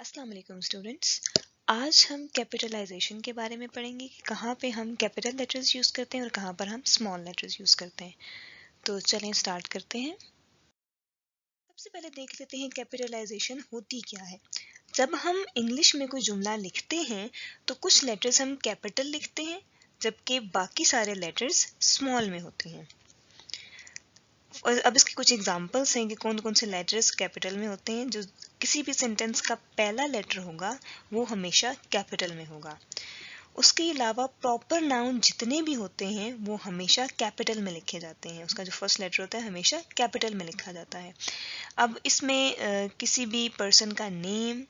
अस्सलाम वालेकुम स्टूडेंट्स। आज हम कैपिटलाइजेशन के बारे में पढ़ेंगे कि कहाँ पे हम कैपिटल लेटर्स यूज़ करते हैं और कहाँ पर हम स्मॉल लेटर्स यूज़ करते हैं। तो चलें स्टार्ट करते हैं। सबसे पहले देख लेते हैं कैपिटलाइजेशन होती क्या है। जब हम इंग्लिश में कोई जुमला लिखते हैं तो कुछ लेटर्स हम कैपिटल लिखते हैं जबकि बाकी सारे लेटर्स स्मॉल में होते हैं। और अब इसके कुछ एग्जांपल्स हैं कि कौन कौन से लेटर्स कैपिटल में होते हैं। जो किसी भी सेंटेंस का पहला लेटर होगा वो हमेशा कैपिटल में होगा। उसके अलावा प्रॉपर नाउन जितने भी होते हैं वो हमेशा कैपिटल में लिखे जाते हैं। उसका जो फर्स्ट लेटर होता है हमेशा कैपिटल में लिखा जाता है। अब इसमें किसी भी पर्सन का नेम,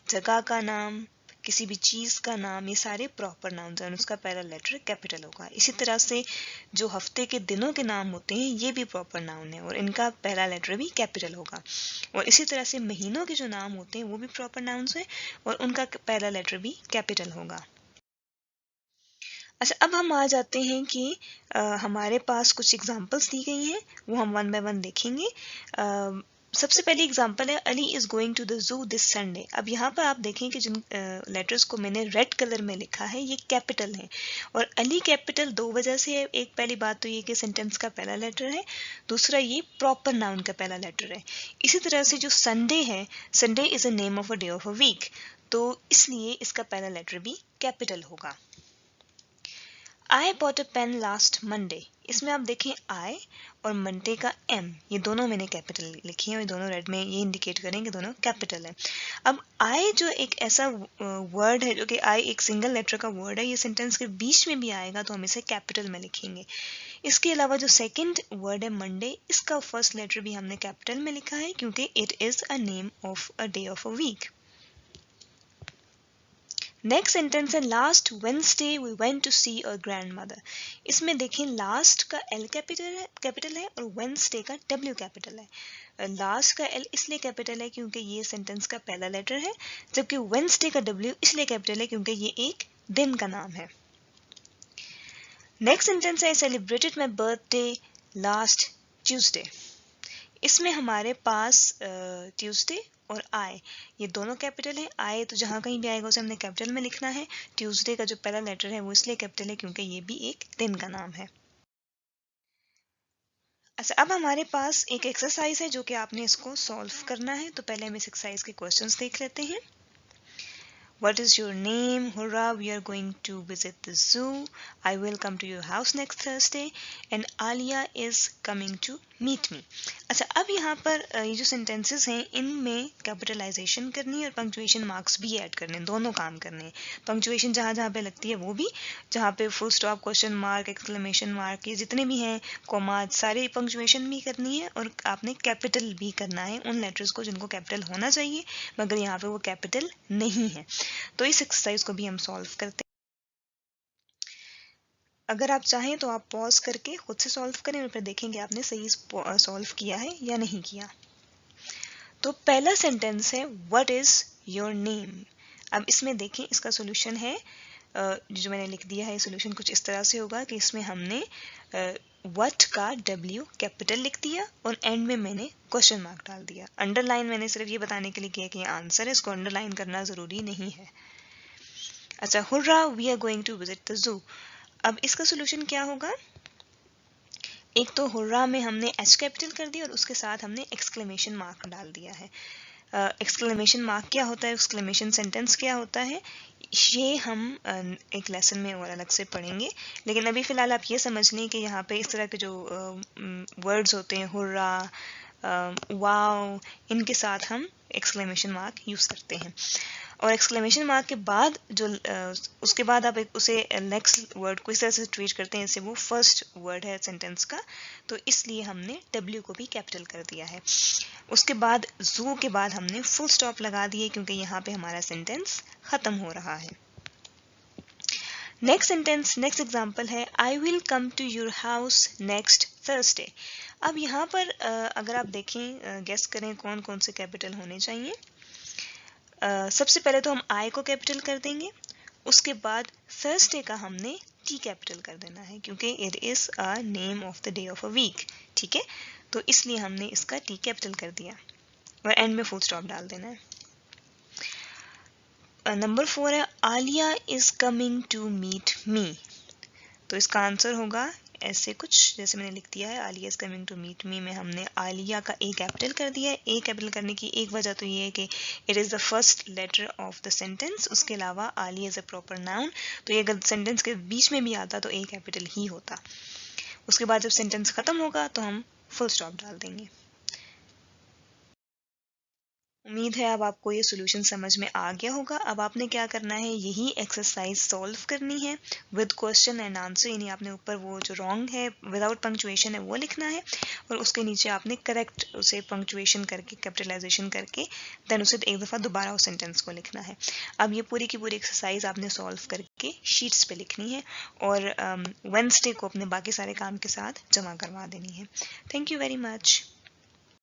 जगह का नाम, किसी भी चीज़ का नाम, ये सारे प्रॉपर नाउन्स हैं, उसका पहला लेटर कैपिटल होगा। इसी तरह से जो हफ्ते के दिनों के नाम होते हैं ये भी प्रॉपर नाउन है और इनका पहला लेटर भी कैपिटल होगा। और इसी तरह से महीनों के जो नाम होते हैं वो भी प्रॉपर नाउन्स हैं और उनका पहला लेटर भी कैपिटल होगा। अच्छा, अब हम आ जाते हैं कि हमारे पास कुछ एग्जांपल्स दी गई हैं, वो हम वन बाय वन देखेंगे। सबसे पहली एग्जांपल है Ali is going to the zoo this Sunday. अब यहाँ पर आप देखें कि जिन लेटर्स को मैंने रेड कलर में लिखा है ये कैपिटल है और अली कैपिटल दो वजह से है। एक पहली बात तो ये कि सेंटेंस का पहला लेटर है, दूसरा ये प्रॉपर नाउन का पहला लेटर है। इसी तरह से जो संडे है, Sunday is a name of a day of a week, तो इसलिए इसका पहला लेटर भी कैपिटल होगा। I bought a pen last Monday। इसमें आप देखें I और मंडे का M, ये दोनों मैंने कैपिटल लिखी हैं और दोनों रेड में ये इंडिकेट करें कि दोनों कैपिटल है। अब I जो एक ऐसा वर्ड है जो कि I एक सिंगल लेटर का वर्ड है, ये सेंटेंस के बीच में भी आएगा तो हम इसे कैपिटल में लिखेंगे। इसके अलावा जो सेकंड वर्ड है मंडे, इसका फर्स्ट लेटर भी हमने कैपिटल में लिखा है क्योंकि it is a name of a day of a week. Next sentence है last Wednesday we went to see a grandmother. इसमें देखें लास्ट का एल कैपिटल है और वेंसडे का डब्ल्यू कैपिटल है। लास्ट का एल इसलिए कैपिटल है क्योंकि ये सेंटेंस का पहला लेटर है, जबकि वेंसडे का डब्ल्यू इसलिए कैपिटल है क्योंकि ये एक दिन का नाम है। नेक्स्ट सेंटेंस है celebrated my birthday last Tuesday. इसमें हमारे पास ट्यूसडे और आई, ये दोनों कैपिटल है। आई तो जहाँ कहीं भी आएगा उसे हमने कैपिटल में लिखना है। ट्यूसडे का जो पहला लेटर है वो इसलिए कैपिटल है क्योंकि ये भी एक दिन का नाम है। अच्छा, अब हमारे पास एक एक्सरसाइज है जो कि आपने इसको सॉल्व करना है। तो पहले हम इस एक्सरसाइज के क्वेश्चंस देख लेते हैं। What is your name? Hurrah, we are going to visit the zoo. I will come to your house next Thursday. And Alia is coming to meet me. अच्छा, अब यहाँ पर ये जो सेंटेंसेस हैं इनमें कैपिटलाइजेशन करनी है और पंक्चुएशन मार्क्स भी ऐड करने हैं, दोनों काम करने हैं। पंक्चुएशन जहाँ जहाँ पे लगती है वो भी, जहाँ पे full stop, question mark, exclamation mark, ये जितने भी हैं, कॉमा, सारे पंक्चुएशन भी करनी है और आपने कैपिटल भी करना है उन लेटर्स को जिनको कैपिटल होना चाहिए मगर यहाँ पे वो कैपिटल नहीं है। तो इस एक्सरसाइज को भी हम सॉल्व करते हैं। अगर आप चाहें तो आप पॉज करके खुद से सॉल्व करें और फिर देखेंगे आपने सही सॉल्व किया है या नहीं किया। तो पहला सेंटेंस है व्हाट इज योर नेम। अब इसमें देखें इसका सोल्यूशन है, जो मैंने लिख दिया है सोल्यूशन कुछ इस तरह से होगा कि इसमें हमने व्हाट का डब्ल्यू कैपिटल लिख दिया और एंड में मैंने क्वेश्चन मार्क डाल दिया। अंडरलाइन मैंने सिर्फ ये बताने के लिए किया कि ये आंसर है, इसको अंडरलाइन करना ज़रूरी नहीं है। अच्छा, hurrah we are going to visit the zoo. अब इसका सोल्यूशन क्या होगा? एक तो हुर्रा में हमने एच कैपिटल कर दिया और उसके साथ हमने एक्सक्लेमेशन मार्क डाल दिया है। एक्सक्लेमेशन मार्क क्या होता है, एक्सक्लेमेशन सेंटेंस क्या होता है, ये हम एक लेसन में और अलग से पढ़ेंगे। लेकिन अभी फ़िलहाल आप ये समझ लें कि यहाँ पे इस तरह के जो वर्ड्स होते हैं हुर्रा, वाओ, इनके साथ हम एक्सक्लेमेशन मार्क यूज़ करते हैं। और एक्सक्लेमेशन मार्क के बाद जो उसके बाद आप उसे नेक्स्ट वर्ड को इस तरह से ट्रीट करते हैं जैसे वो फर्स्ट वर्ड है सेंटेंस का, तो इसलिए हमने डब्ल्यू को भी कैपिटल कर दिया है। उसके बाद जू के बाद हमने फुल स्टॉप लगा दिए क्योंकि यहाँ पे हमारा सेंटेंस ख़त्म हो रहा है। नेक्स्ट सेंटेंस, नेक्स्ट एग्जांपल है I will come to your house next Thursday. अब यहाँ पर अगर आप देखें, गेस करें कौन कौन से कैपिटल होने चाहिए। सबसे पहले तो हम आई को कैपिटल कर देंगे, उसके बाद थर्सडे का हमने टी कैपिटल कर देना है क्योंकि it is a name of the day of a week. ठीक है, तो इसलिए हमने इसका टी कैपिटल कर दिया और एंड में फुल स्टॉप डाल देना है। नंबर 4 है Alia is coming to meet me. तो इसका आंसर होगा ऐसे कुछ, जैसे मैंने लिख दिया है Alia is coming to meet me में हमने आलिया का ए कैपिटल कर दिया है। ए कैपिटल करने की एक वजह तो ये है कि it is the first letter of the sentence. उसके अलावा Alia is a proper noun, तो ये अगर सेंटेंस के बीच में भी आता तो ए कैपिटल ही होता। उसके बाद जब सेंटेंस खत्म होगा तो हम फुल स्टॉप डाल देंगे। उम्मीद है अब आपको ये सोल्यूशन समझ में आ गया होगा। अब आपने क्या करना है, यही एक्सरसाइज सॉल्व करनी है विद क्वेश्चन एंड आंसर, यानी आपने ऊपर वो जो रॉन्ग है विदाउट पंक्चुएशन है वो लिखना है और उसके नीचे आपने करेक्ट उसे पंक्चुएशन करके कैपिटलाइजेशन करके देन उसे एक दफ़ा दोबारा उस सेंटेंस को लिखना है। अब ये पूरी की पूरी एक्सरसाइज आपने सॉल्व करके शीट्स पे लिखनी है और वेडनेसडे को अपने बाकी सारे काम के साथ जमा करवा देनी है। Thank you very much.